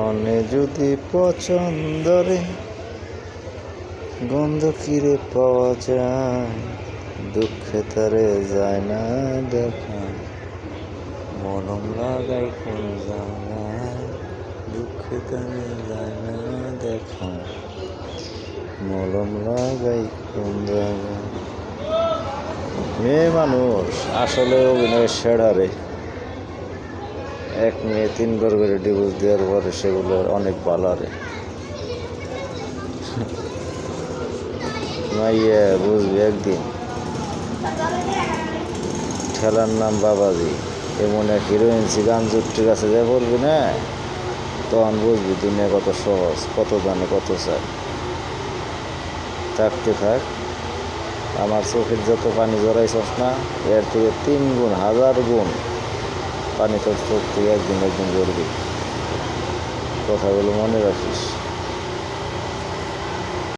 মনে যদি পছন্দরে গন্ধ কিরে পাওয়া যায়, দুঃখে তারে যায় না দেখা। মলম লাগাই কোন জায়গায়, দুঃখে তারে যায় না দেখা। মলম লাগাই কোন জায়গায়। মেয়ে মানুষ আসলে অভিনয়ের সেরারে। এক মেয়ে 3 বার করে ডিভোর্স দেওয়ার পরে সেগুলো অনেক বালারে। মাইয়া বুঝবি একদিন, ঠেলার নাম বাবাজি, এমন এক হিরোইনসি গান জুটির কাছে যা বলবি না, তখন বুঝবি দুনিয়া কত সহজ, কত জানে কত চায়। থাকতে থাক, আমার চোখের যত পানি জড়াইছস না, এর থেকে 3 গুণ 1000 গুণ পানি তোর চোখ থেকে একদিন ঝরবি। কথাগুলো মনে রাখিস।